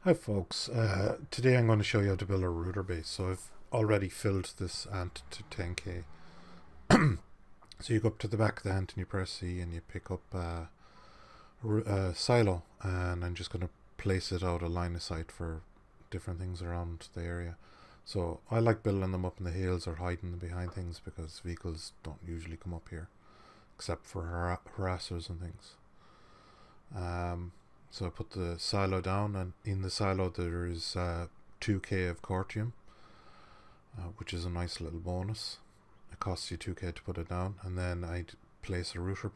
Hi folks, today I'm going to show you how to build a router base. So I've already filled this ant to 10k. So you go up to the back of the ant and you press C and you pick up a silo, and I'm just going to place it out a line of sight for different things around the area. So I like building them up in the hills or hiding them behind things because vehicles don't usually come up here except for harassers and things. So I put the silo down, and in the silo there is 2k of Cortium, which is a nice little bonus. It costs you 2k to put it down, and then I place a router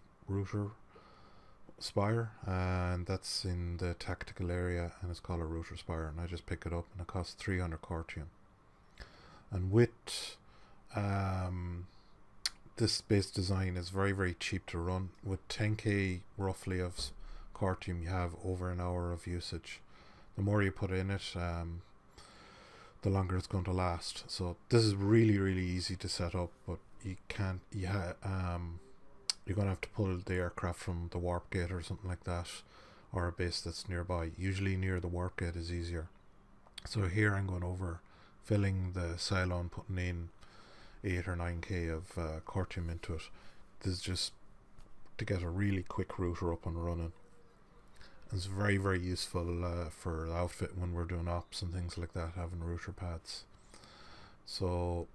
spire, and that's in the tactical area, and it's called a router spire, and I just pick it up, and it costs 300 Cortium. And with this base design is very cheap to run. With 10k roughly of Cortium, you have over an hour of usage. The more you put in it, the longer it's going to last. So this is really easy to set up, but you can't. You're going to have to pull the aircraft from the warp gate or something like that, or a base that's nearby. Usually near the warp gate is easier. So here I'm going over filling the silo and putting in 8 or 9k of Cortium into it. This is just to get a really quick router up and running. It's very useful for the outfit when we're doing ops and things like that, having router pads. So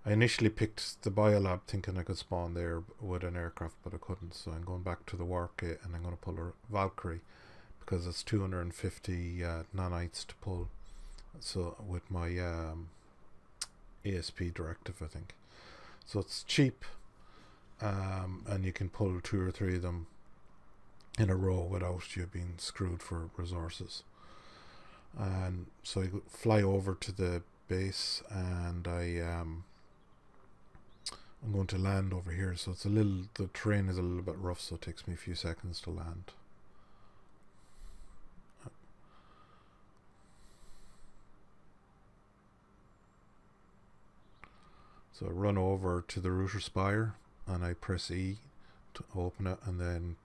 I initially picked the biolab thinking I could spawn there with an aircraft, but I couldn't. So I'm going back to the warp gate and I'm going to pull a Valkyrie because it's 250 nanites to pull. So with my ASP directive, I think. So it's cheap, and you can pull 2 or 3 of them in a row without you being screwed for resources. And so I fly over to the base, and I'm going to land over here. So it's the terrain is a little bit rough, so it takes me a few seconds to land. So I run over to the router spire and I press E to open it, and then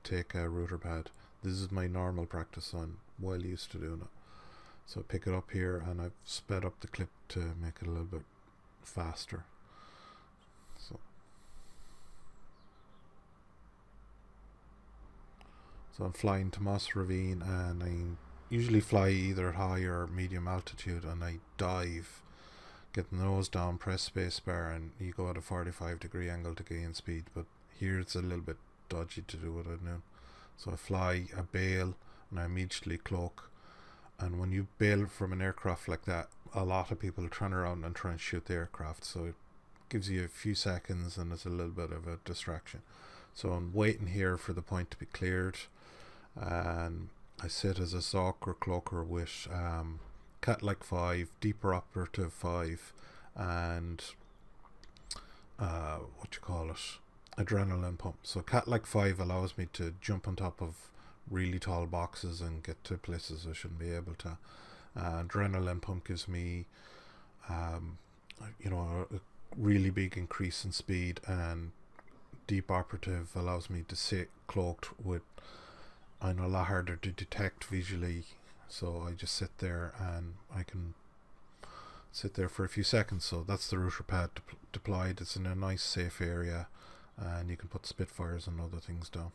take a router pad. This is my normal practice, so I'm well used to doing it. So I pick it up here, and I've sped up the clip to make it a little bit faster. So I'm flying to Moss Ravine, and I usually fly either high or medium altitude, and I dive, get the nose down, press spacebar, and you go at a 45-degree angle to gain speed. But here it's a little bit dodgy to do what I'm doing. So I fly, I bail, and I immediately cloak. And when you bail from an aircraft like that, a lot of people turn around and try and shoot the aircraft. So it gives you a few seconds, and it's a little bit of a distraction. So I'm waiting here for the point to be cleared, and I sit as a Stalker cloaker with Cat-like 5, Deeper Operative 5, and adrenaline pump. So Cat-like 5 allows me to jump on top of really tall boxes and get to places I shouldn't be able to. Adrenaline pump gives me a really big increase in speed, and Deep Operative allows me to sit cloaked with, I'm a lot harder to detect visually. So I just sit there, and I can sit there for a few seconds. So that's the router pad deployed. It's in a nice safe area, and you can put Spitfires and other things down.